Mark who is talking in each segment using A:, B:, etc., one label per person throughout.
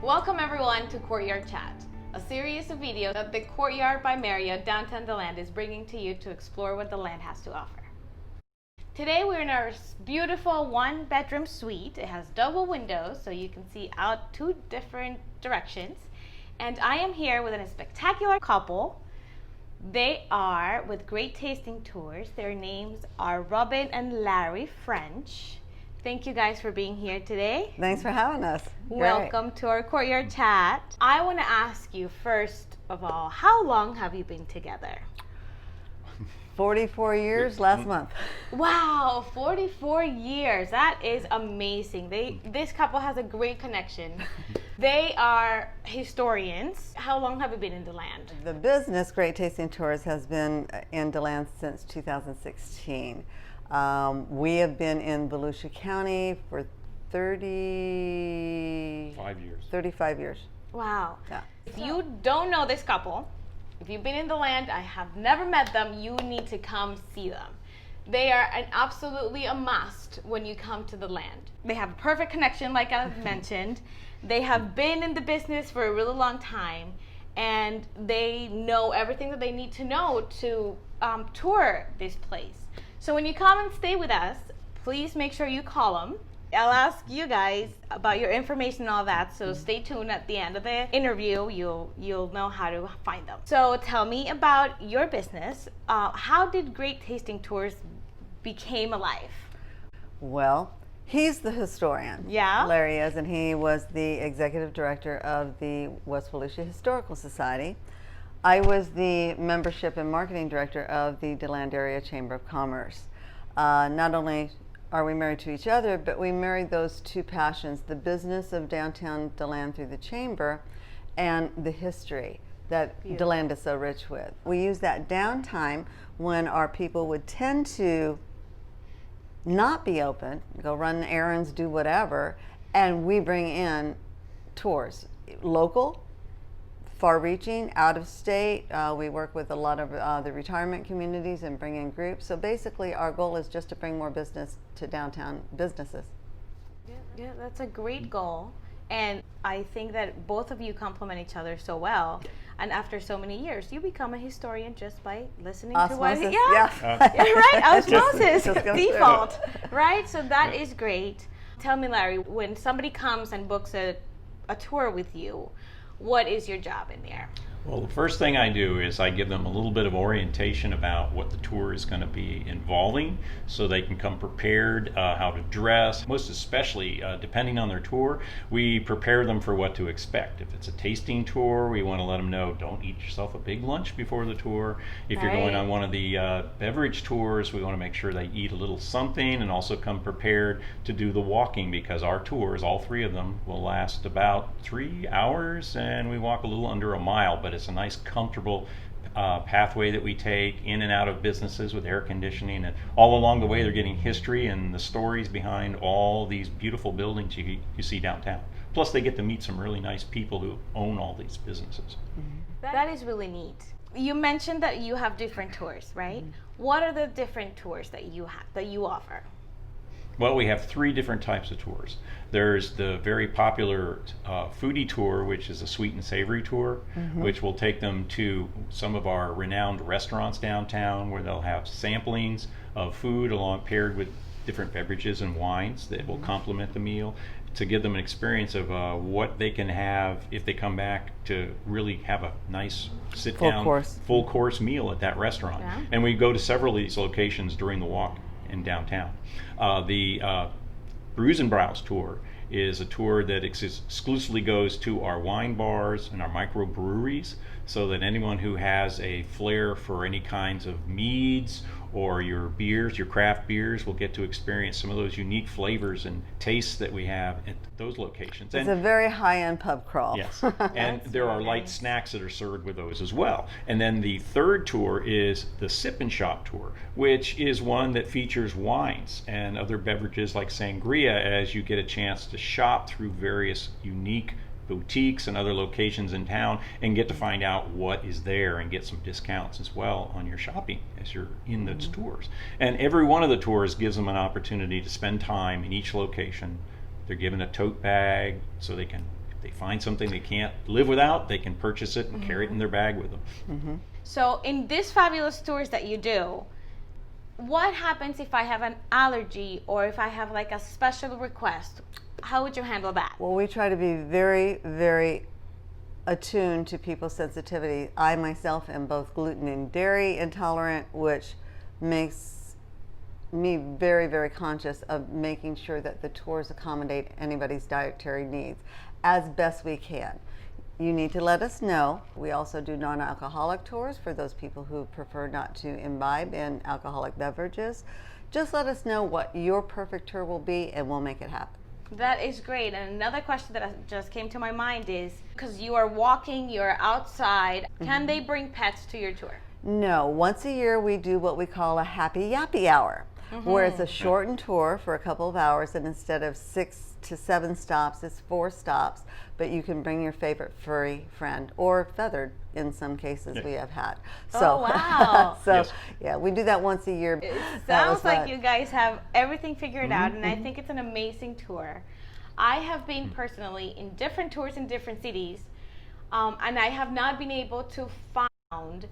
A: Welcome everyone to Courtyard Chat, a series of videos that the Courtyard by Marriott downtown DeLand is bringing to you to explore what DeLand has to offer. Today we're in our beautiful one-bedroom suite. It has double windows so you can see out two different directions. And I am here with a spectacular couple. They are with great tasting tours. Their names are Robin and Larry French. Thank you guys for being here today.
B: Thanks for having us.
A: Welcome to our Courtyard Chat. I want to ask you first of all, how long have you been together?
B: 44 years last month.
A: Wow, 44 years. That is amazing. This couple has a great connection. They are historians. How long have you been in DeLand?
B: The business, Great Tasting Tours, has been in DeLand since 2016. We have been in Volusia County for 35 years.
A: Wow.
B: Yeah.
A: If you don't know this couple, if you've been in DeLand, I have never met them, you need to come see them. They are absolutely a must when you come to DeLand. They have a perfect connection, like I mentioned. They have been in the business for a really long time, and they know everything that they need to know to tour this place. So when you come and stay with us, please make sure you call them. I'll ask you guys about your information and all that, so stay tuned. At the end of the interview, you'll know how to find them. So tell me about your business. How did Great Tasting Tours became alive?
B: Well, he's the historian.
A: Yeah.
B: Larry is, and he was the executive director of the West Volusia Historical Society. I was the membership and marketing director of the DeLand Area Chamber of Commerce. Not only are we married to each other, but we married those two passions, the business of downtown DeLand through the chamber and the history that DeLand is so rich with. We use that downtime when our people would tend to not be open, go run errands, do whatever, and we bring in tours, local, far-reaching, out-of-state. We work with a lot of the retirement communities and bring in groups. So basically our goal is just to bring more business to downtown businesses.
A: Yeah, that's a great goal. And I think that both of you complement each other so well. And after so many years, you become a historian just by listening to what...
B: Yeah.
A: Right? Osmosis, default. Right? So that is great. Tell me, Larry, when somebody comes and books a tour with you, what is your job in there?
C: Well, the first thing I do is I give them a little bit of orientation about what the tour is going to be involving so they can come prepared, how to dress. Most especially, depending on their tour, we prepare them for what to expect. If it's a tasting tour, we want to let them know, don't eat yourself a big lunch before the tour. If you're going on one of the beverage tours, we want to make sure they eat a little something and also come prepared to do the walking, because our tours, all three of them, will last about 3 hours and we walk a little under a mile, but it's a nice comfortable pathway that we take in and out of businesses with air conditioning, and all along the way they're getting history and the stories behind all these beautiful buildings you see downtown. Plus they get to meet some really nice people who own all these businesses.
A: That is really neat. You mentioned that you have different tours, right? What are the different tours that you offer?
C: Well, we have 3 different types of tours. There's the very popular foodie tour, which is a sweet and savory tour, which will take them to some of our renowned restaurants downtown where they'll have samplings of food paired with different beverages and wines that will complement the meal, to give them an experience of what they can have if they come back to really have a nice sit-down, full course meal at that restaurant. Yeah. And we go to several of these locations during the walk in downtown. The Brews and Browse tour is a tour that exclusively goes to our wine bars and our microbreweries, so that anyone who has a flair for any kinds of meads or your beers, your craft beers, will get to experience some of those unique flavors and tastes that we have at those locations.
B: It's a very high-end pub crawl.
C: Yes, and there are light snacks that are served with those as well. And then the third tour is the Sip and Shop tour, which is one that features wines and other beverages like sangria, as you get a chance to shop through various unique boutiques and other locations in town and get to find out what is there and get some discounts as well on your shopping as you're in those tours. And every one of the tours gives them an opportunity to spend time in each location. They're given a tote bag so they can, if they find something they can't live without, they can purchase it and carry it in their bag with them.
A: So in these fabulous tours that you do, what happens if I have an allergy or if I have like a special request? How would you handle that?
B: Well, we try to be very, very attuned to people's sensitivity. I myself am both gluten and dairy intolerant, which makes me very, very conscious of making sure that the tours accommodate anybody's dietary needs as best we can. You need to let us know. We also do non-alcoholic tours for those people who prefer not to imbibe in alcoholic beverages. Just let us know what your perfect tour will be and we'll make it happen.
A: That is great. And another question that just came to my mind is, because you are walking, you're outside, can they bring pets to your tour?
B: No, once a year we do what we call a happy yappy hour, where it's a shortened tour for a couple of hours, and instead of 6 to 7 stops, it's 4 stops, but you can bring your favorite furry friend, or feathered in some cases we have had. So,
A: oh, wow.
B: So yeah, we do that once a year.
A: It sounds like you guys have everything figured out, and I think it's an amazing tour. I have been personally in different tours in different cities, and I have not been able to find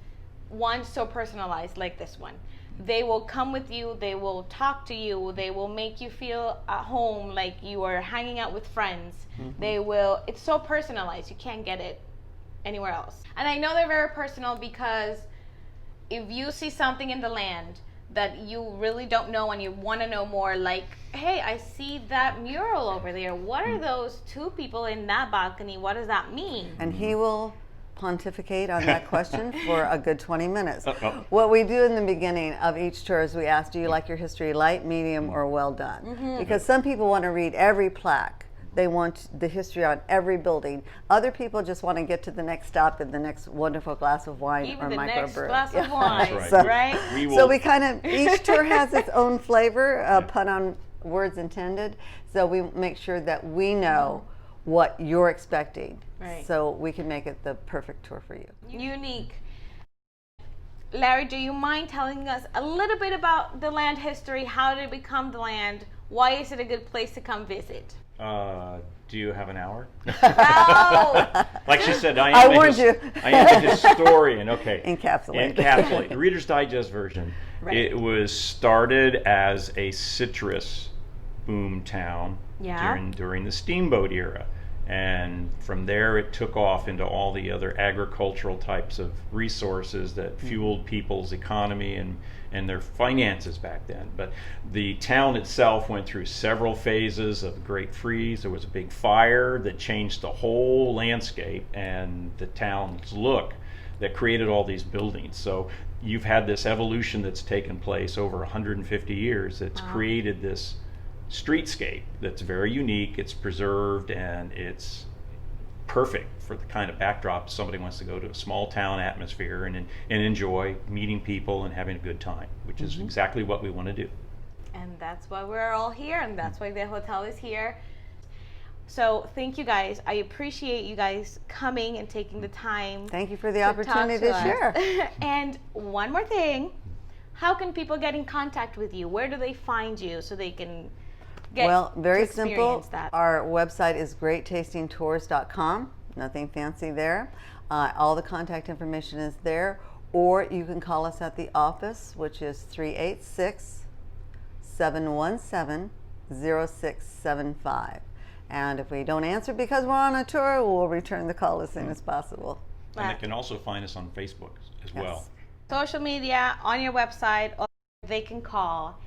A: one so personalized like this one. They will come with you, they will talk to you, they will make you feel at home like you are hanging out with friends. It's so personalized, you can't get it anywhere else. And I know they're very personal because if you see something in the land that you really don't know and you want to know more, like, hey, I see that mural over there. What are those 2 people in that balcony? What does that mean?
B: And he will pontificate on that question for a good 20 minutes. What we do in the beginning of each tour is we ask, do you like your history light, medium, or well done? Because some people want to read every plaque. They want the history on every building. Other people just want to get to the next stop and the next wonderful glass of wine
A: Even
B: or
A: the
B: microbrew.
A: next glass of wine,
C: That's
B: So-
A: right?
B: So we kind of, each tour has its own flavor, pun on words intended. So we make sure that we know what you're expecting, so we can make it the perfect tour for you.
A: Unique. Larry, do you mind telling us a little bit about DeLand history? How did it become DeLand? Why is it a good place to come visit?
C: Do you have an hour?
A: Oh!
C: Like she said,
B: I warned you.
C: I am the historian. Okay.
B: Encapsulate.
C: The Reader's Digest version.
A: Right.
C: It was started as a citrus boom town during the steamboat era. And from there it took off into all the other agricultural types of resources that fueled people's economy and their finances back then. But the town itself went through several phases of the Great Freeze. There was a big fire that changed the whole landscape and the town's look, that created all these buildings. So you've had this evolution that's taken place over 150 years that's created this streetscape that's very unique, it's preserved, and it's perfect for the kind of backdrop somebody wants to go to a small town atmosphere and enjoy meeting people and having a good time, which is exactly what we want to do.
A: And that's why we're all here, and that's why the hotel is here. So thank you guys. I appreciate you guys coming and taking the time.
B: Thank you for the opportunity to share.
A: And one more thing, how can people get in contact with you? Where do they find you so they can get
B: very
A: to
B: simple.
A: That?
B: Our website is greattastingtours.com. Nothing fancy there. All the contact information is there. Or you can call us at the office, which is 386-717-0675. And if we don't answer because we're on a tour, we'll return the call as soon as possible.
C: And they can also find us on Facebook as well.
A: Social media, on your website, or they can call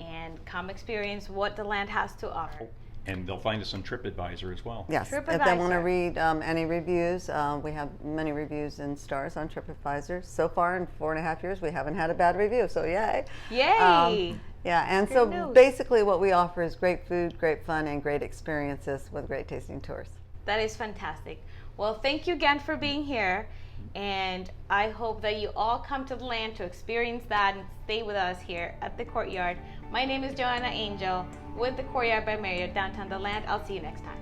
A: and come experience what DeLand has to offer.
C: And they'll find us on TripAdvisor as well.
B: Yes, if they want to read any reviews, we have many reviews and stars on TripAdvisor. So far in 4.5 years, we haven't had a bad review, so yay.
A: Yay!
B: And
A: Good
B: so
A: news.
B: basically what we offer is great food, great fun, and great experiences with Great Tasting Tours.
A: That is fantastic. Well, thank you again for being here. And I hope that you all come to DeLand to experience that and stay with us here at the Courtyard. My name is Joanna Angel with the Courtyard by Marriott, downtown DeLand. I'll see you next time.